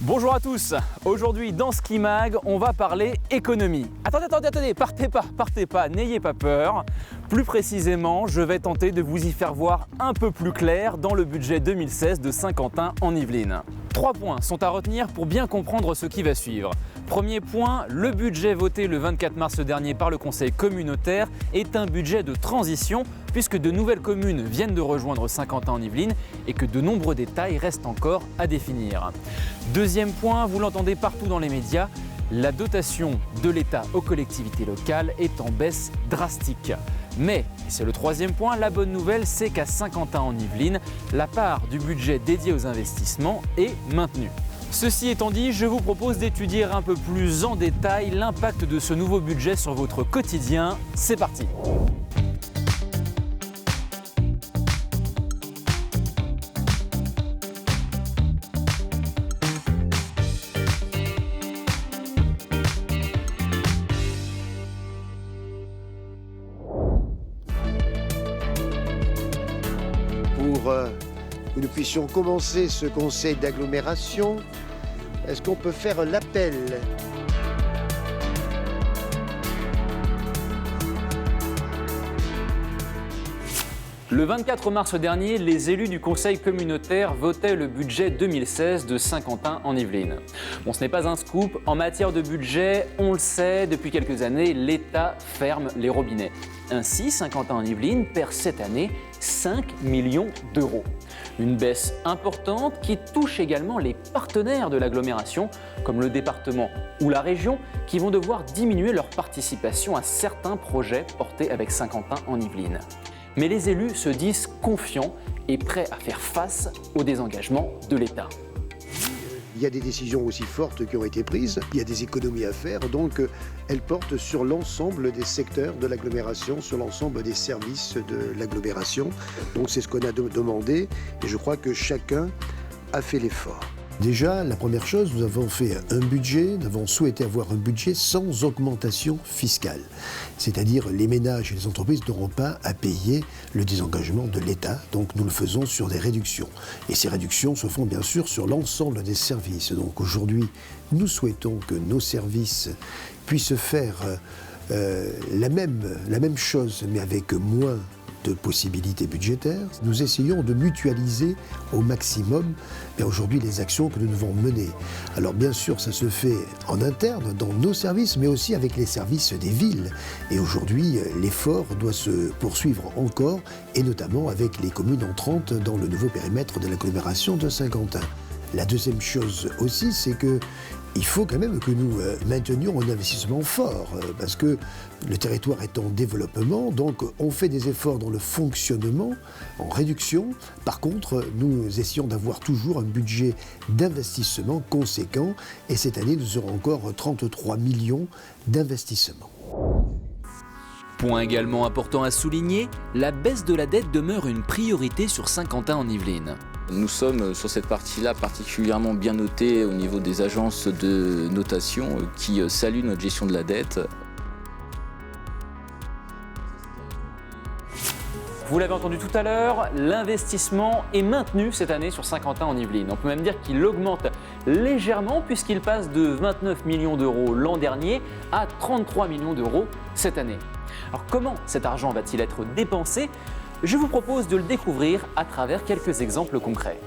Bonjour à tous, aujourd'hui dans Ski Mag, on va parler économie. Attendez, partez pas, n'ayez pas peur. Plus précisément, je vais tenter de vous y faire voir un peu plus clair dans le budget 2016 de Saint-Quentin en Yvelines. 3 points sont à retenir pour bien comprendre ce qui va suivre. Premier point, le budget voté le 24 mars dernier par le Conseil communautaire est un budget de transition puisque de nouvelles communes viennent de rejoindre Saint-Quentin en Yvelines et que de nombreux détails restent encore à définir. Deuxième point, vous l'entendez partout dans les médias, la dotation de l'État aux collectivités locales est en baisse drastique. Mais, et c'est le troisième point, la bonne nouvelle, c'est qu'à Saint-Quentin en Yvelines, la part du budget dédié aux investissements est maintenue. Ceci étant dit, je vous propose d'étudier un peu plus en détail l'impact de ce nouveau budget sur votre quotidien. C'est parti! Pour que nous puissions commencer ce conseil d'agglomération, est-ce qu'on peut faire l'appel ? Le 24 mars dernier, les élus du Conseil communautaire votaient le budget 2016 de Saint-Quentin en Yvelines. Bon, ce n'est pas un scoop, en matière de budget, on le sait, depuis quelques années, l'État ferme les robinets. Ainsi, Saint-Quentin en Yvelines perd cette année 5 millions d'euros. Une baisse importante qui touche également les partenaires de l'agglomération, comme le département ou la région, qui vont devoir diminuer leur participation à certains projets portés avec Saint-Quentin en Yvelines. Mais les élus se disent confiants et prêts à faire face au désengagement de l'État. Il y a des décisions aussi fortes qui ont été prises, il y a des économies à faire, donc elles portent sur l'ensemble des secteurs de l'agglomération, sur l'ensemble des services de l'agglomération. Donc c'est ce qu'on a demandé et je crois que chacun a fait l'effort. Déjà, la première chose, nous avons fait un budget, nous avons souhaité avoir un budget sans augmentation fiscale. C'est-à-dire les ménages et les entreprises n'auront pas à payer le désengagement de l'État, donc nous le faisons sur des réductions. Et ces réductions se font bien sûr sur l'ensemble des services. Donc aujourd'hui, nous souhaitons que nos services puissent faire la même chose, mais avec moins de possibilités budgétaires. Nous essayons de mutualiser au maximum aujourd'hui les actions que nous devons mener. Alors bien sûr, ça se fait en interne dans nos services, mais aussi avec les services des villes. Et aujourd'hui, l'effort doit se poursuivre encore, et notamment avec les communes entrantes dans le nouveau périmètre de l'agglomération de Saint-Quentin. La deuxième chose aussi, c'est que il faut quand même que nous maintenions un investissement fort, parce que le territoire est en développement, donc on fait des efforts dans le fonctionnement, en réduction. Par contre, nous essayons d'avoir toujours un budget d'investissement conséquent, et cette année, nous aurons encore 33 millions d'investissements. Point également important à souligner, la baisse de la dette demeure une priorité sur Saint-Quentin en Yvelines. Nous sommes sur cette partie-là particulièrement bien notés au niveau des agences de notation qui saluent notre gestion de la dette. Vous l'avez entendu tout à l'heure, l'investissement est maintenu cette année sur Saint-Quentin en Yvelines. On peut même dire qu'il augmente légèrement puisqu'il passe de 29 millions d'euros l'an dernier à 33 millions d'euros cette année. Alors comment cet argent va-t-il être dépensé ? Je vous propose de le découvrir à travers quelques exemples concrets.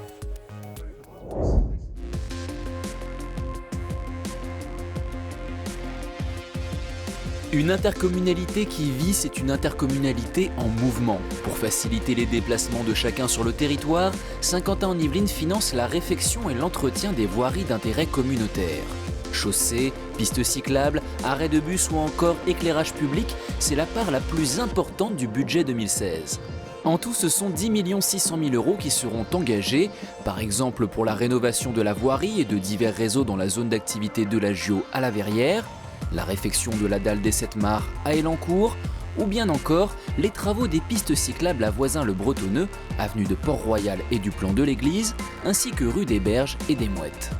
Une intercommunalité qui vit, c'est une intercommunalité en mouvement. Pour faciliter les déplacements de chacun sur le territoire, Saint-Quentin en Yvelines finance la réfection et l'entretien des voiries d'intérêt communautaire. Chaussées, pistes cyclables, arrêts de bus ou encore éclairage public, c'est la part la plus importante du budget 2016. En tout, ce sont 10 600 000 euros qui seront engagés, par exemple pour la rénovation de la voirie et de divers réseaux dans la zone d'activité de la Gio à la Verrière, la réfection de la dalle des 7 mares à Elancourt, ou bien encore les travaux des pistes cyclables à Voisin-le-Bretonneux, avenue de Port-Royal et du Plan de l'Église, ainsi que rue des Berges et des Mouettes.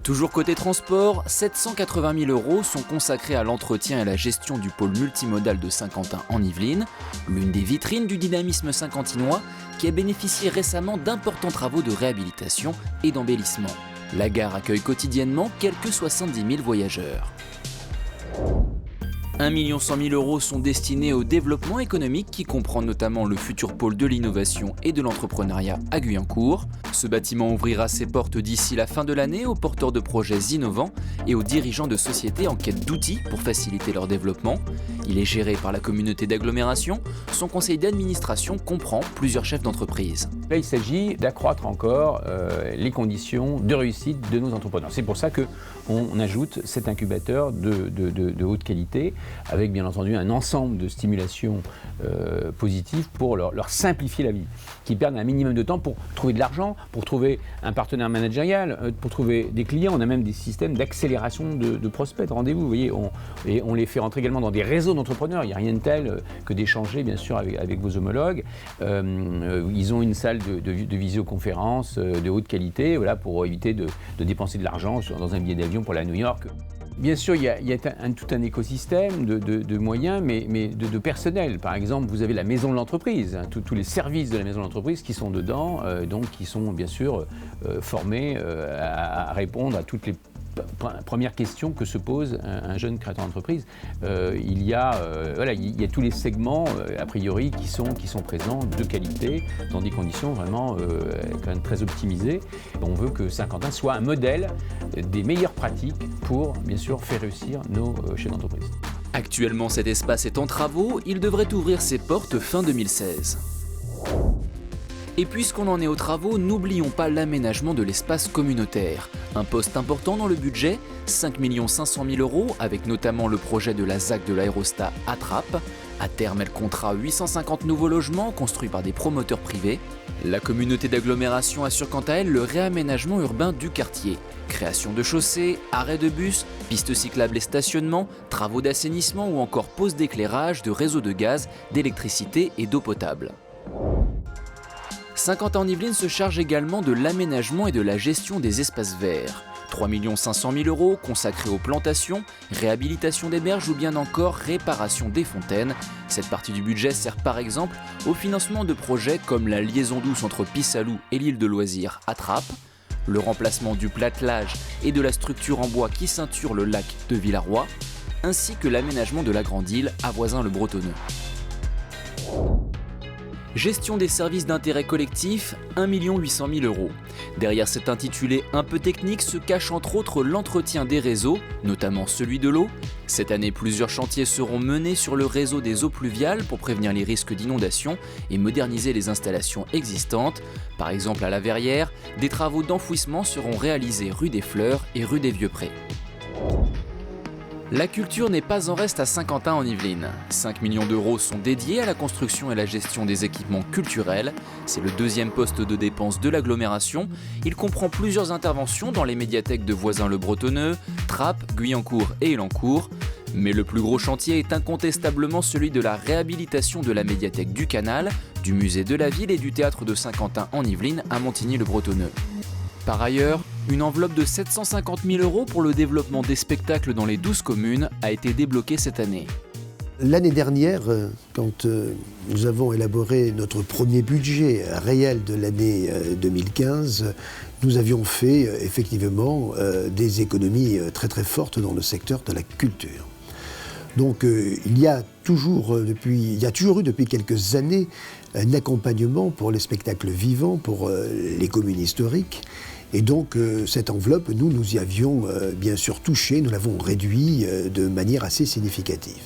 Toujours côté transport, 780 000 euros sont consacrés à l'entretien et à la gestion du pôle multimodal de Saint-Quentin en Yvelines, l'une des vitrines du dynamisme saint-quentinois qui a bénéficié récemment d'importants travaux de réhabilitation et d'embellissement. La gare accueille quotidiennement quelques 70 000 voyageurs. 1 100 000 € sont destinés au développement économique qui comprend notamment le futur pôle de l'innovation et de l'entrepreneuriat à Guyancourt. Ce bâtiment ouvrira ses portes d'ici la fin de l'année aux porteurs de projets innovants et aux dirigeants de sociétés en quête d'outils pour faciliter leur développement. Il est géré par la communauté d'agglomération. Son conseil d'administration comprend plusieurs chefs d'entreprise. Là, il s'agit d'accroître encore les conditions de réussite de nos entrepreneurs. C'est pour ça qu'on ajoute cet incubateur de haute qualité avec bien entendu un ensemble de stimulations positives pour leur simplifier la vie, qui perdent un minimum de temps pour trouver de l'argent, pour trouver un partenaire managérial, pour trouver des clients. On a même des systèmes d'accélération de prospects, de rendez-vous. Vous voyez, on les fait rentrer également dans des réseaux d'entrepreneurs. Il n'y a rien de tel que d'échanger bien sûr avec vos homologues. Ils ont une salle de visioconférence de haute qualité, voilà, pour éviter de dépenser de l'argent dans un billet d'avion pour aller à New York. Bien sûr, il y a tout un écosystème de moyens, mais de personnel. Par exemple, vous avez la maison de l'entreprise, hein, tous les services de la maison de l'entreprise qui sont dedans, donc qui sont bien sûr formés à répondre à toutes les première question que se pose un jeune créateur d'entreprise. Il y a tous les segments, a priori, qui sont présents de qualité, dans des conditions vraiment quand même très optimisées. On veut que Saint-Quentin soit un modèle des meilleures pratiques pour, bien sûr, faire réussir nos chefs d'entreprise. Actuellement, cet espace est en travaux. Il devrait ouvrir ses portes fin 2016. Et puisqu'on en est aux travaux, n'oublions pas l'aménagement de l'espace communautaire. Un poste important dans le budget, 5 500 000 € avec notamment le projet de la ZAC de l'Aérostat à Trappes. À terme, elle comptera 850 nouveaux logements construits par des promoteurs privés. La communauté d'agglomération assure quant à elle le réaménagement urbain du quartier. Création de chaussées, arrêts de bus, pistes cyclables et stationnement, travaux d'assainissement ou encore pose d'éclairage, de réseaux de gaz, d'électricité et d'eau potable. Saint-Quentin-en-Yvelines se charge également de l'aménagement et de la gestion des espaces verts. 3 500 000 € consacrés aux plantations, réhabilitation des berges ou bien encore réparation des fontaines. Cette partie du budget sert par exemple au financement de projets comme la liaison douce entre Pissalou et l'île de loisirs à Trappes, le remplacement du platelage et de la structure en bois qui ceinture le lac de Villaroy, ainsi que l'aménagement de la grande île à Voisins-le-Bretonneux. Gestion des services d'intérêt collectif, 1 800 000 €. Derrière cet intitulé un peu technique se cache entre autres l'entretien des réseaux, notamment celui de l'eau. Cette année, plusieurs chantiers seront menés sur le réseau des eaux pluviales pour prévenir les risques d'inondation et moderniser les installations existantes. Par exemple à la Verrière, des travaux d'enfouissement seront réalisés rue des Fleurs et rue des Vieux-Prés. La culture n'est pas en reste à Saint-Quentin-en-Yvelines. 5 millions d'euros sont dédiés à la construction et la gestion des équipements culturels. C'est le deuxième poste de dépense de l'agglomération. Il comprend plusieurs interventions dans les médiathèques de Voisins-le-Bretonneux, Trappes, Guyancourt et Élancourt. Mais le plus gros chantier est incontestablement celui de la réhabilitation de la médiathèque du Canal, du musée de la ville et du théâtre de Saint-Quentin-en-Yvelines à Montigny-le-Bretonneux. Par ailleurs, une enveloppe de 750 000 € pour le développement des spectacles dans les 12 communes a été débloquée cette année. L'année dernière, quand nous avons élaboré notre premier budget réel de l'année 2015, nous avions fait effectivement des économies très très fortes dans le secteur de la culture. Donc il y a toujours eu depuis quelques années un accompagnement pour les spectacles vivants, pour les communes historiques. Et donc cette enveloppe, nous y avions bien sûr touché, nous l'avons réduit de manière assez significative.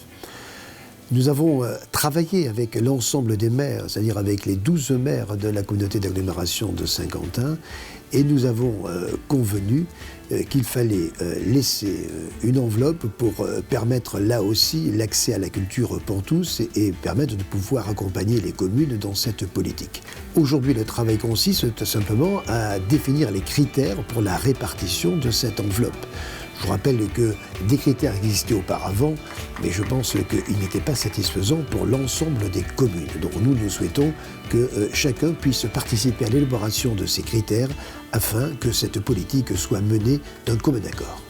Nous avons travaillé avec l'ensemble des maires, c'est-à-dire avec les 12 maires de la communauté d'agglomération de Saint-Quentin, et nous avons convenu qu'il fallait laisser une enveloppe pour permettre là aussi l'accès à la culture pour tous et permettre de pouvoir accompagner les communes dans cette politique. Aujourd'hui, le travail consiste tout simplement à définir les critères pour la répartition de cette enveloppe. Je vous rappelle que des critères existaient auparavant, mais je pense qu'ils n'étaient pas satisfaisants pour l'ensemble des communes. Donc nous souhaitons que chacun puisse participer à l'élaboration de ces critères afin que cette politique soit menée d'un commun accord.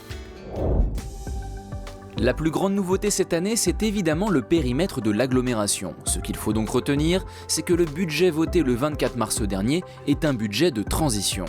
La plus grande nouveauté cette année, c'est évidemment le périmètre de l'agglomération. Ce qu'il faut donc retenir, c'est que le budget voté le 24 mars dernier est un budget de transition.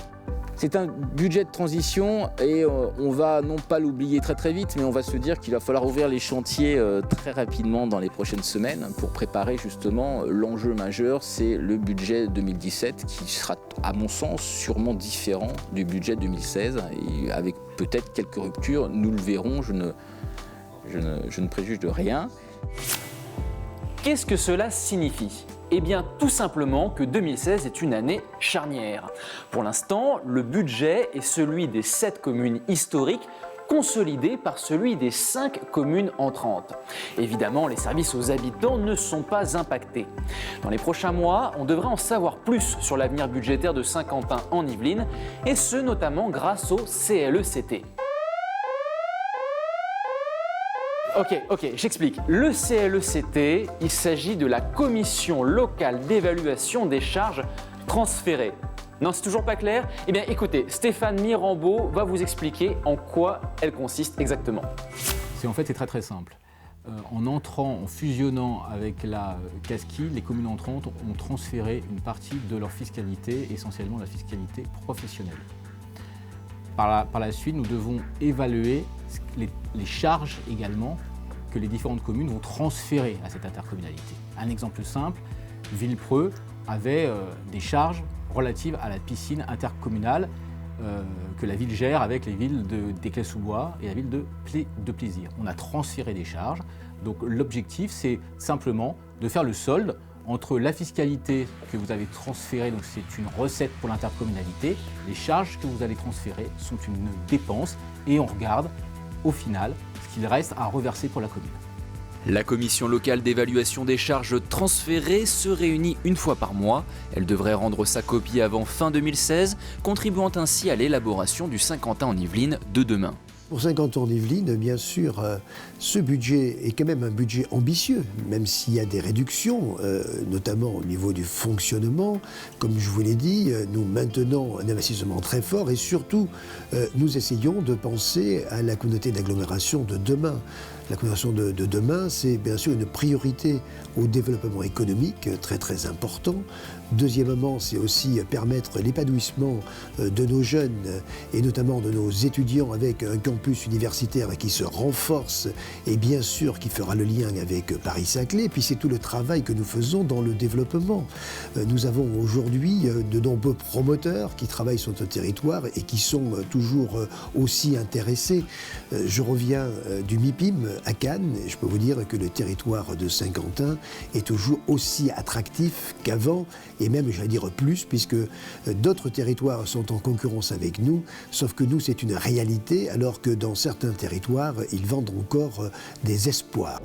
C'est un budget de transition et on va non pas l'oublier très très vite, mais on va se dire qu'il va falloir ouvrir les chantiers très rapidement dans les prochaines semaines pour préparer justement l'enjeu majeur, c'est le budget 2017 qui sera à mon sens sûrement différent du budget 2016 et avec peut-être quelques ruptures, nous le verrons, je ne préjuge de rien. Qu'est-ce que cela signifie ? Eh bien, tout simplement que 2016 est une année charnière. Pour l'instant, le budget est celui des 7 communes historiques consolidé par celui des 5 communes entrantes. Évidemment, les services aux habitants ne sont pas impactés. Dans les prochains mois, on devrait en savoir plus sur l'avenir budgétaire de Saint-Quentin en Yvelines, et ce notamment grâce au CLECT. Ok, j'explique. Le CLECT, il s'agit de la Commission locale d'évaluation des charges transférées. Non, c'est toujours pas clair? Eh bien écoutez, Stéphane Mirambeau va vous expliquer en quoi elle consiste exactement. En fait, c'est très très simple. En fusionnant avec la CASQI, les communes entrantes ont transféré une partie de leur fiscalité, essentiellement la fiscalité professionnelle. Par la suite, nous devons évaluer les charges également que les différentes communes vont transférer à cette intercommunalité. Un exemple simple, Villepreux avait des charges relatives à la piscine intercommunale que la ville gère avec les villes d'Éclès-sous-Bois et la ville de Plaisir. On a transféré des charges, donc l'objectif c'est simplement de faire le solde entre la fiscalité que vous avez transférée, donc c'est une recette pour l'intercommunalité, les charges que vous allez transférer sont une dépense et on regarde au final ce qu'il reste à reverser pour la commune. La commission locale d'évaluation des charges transférées se réunit une fois par mois. Elle devrait rendre sa copie avant fin 2016, contribuant ainsi à l'élaboration du Saint-Quentin en Yvelines de demain. Pour Saint-Quentin en Yvelines, bien sûr, ce budget est quand même un budget ambitieux, même s'il y a des réductions, notamment au niveau du fonctionnement. Comme je vous l'ai dit, nous maintenons un investissement très fort et surtout, nous essayons de penser à la communauté d'agglomération de demain. La communauté de demain, c'est bien sûr une priorité au développement économique très très important. Deuxièmement, c'est aussi permettre l'épanouissement de nos jeunes et notamment de nos étudiants avec un campus universitaire qui se renforce et bien sûr qui fera le lien avec Paris-Saclay. Puis c'est tout le travail que nous faisons dans le développement. Nous avons aujourd'hui de nombreux promoteurs qui travaillent sur notre territoire et qui sont toujours aussi intéressés. Je reviens du MIPIM à Cannes et je peux vous dire que le territoire de Saint-Quentin est toujours aussi attractif qu'avant et même, j'allais dire, plus, puisque d'autres territoires sont en concurrence avec nous, sauf que nous, c'est une réalité, alors que dans certains territoires, ils vendent encore des espoirs.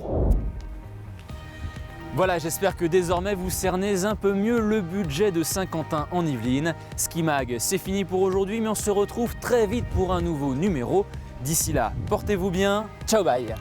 Voilà, j'espère que désormais vous cernez un peu mieux le budget de Saint-Quentin en Yvelines. Skimag, c'est fini pour aujourd'hui, mais on se retrouve très vite pour un nouveau numéro. D'ici là, portez-vous bien, ciao bye.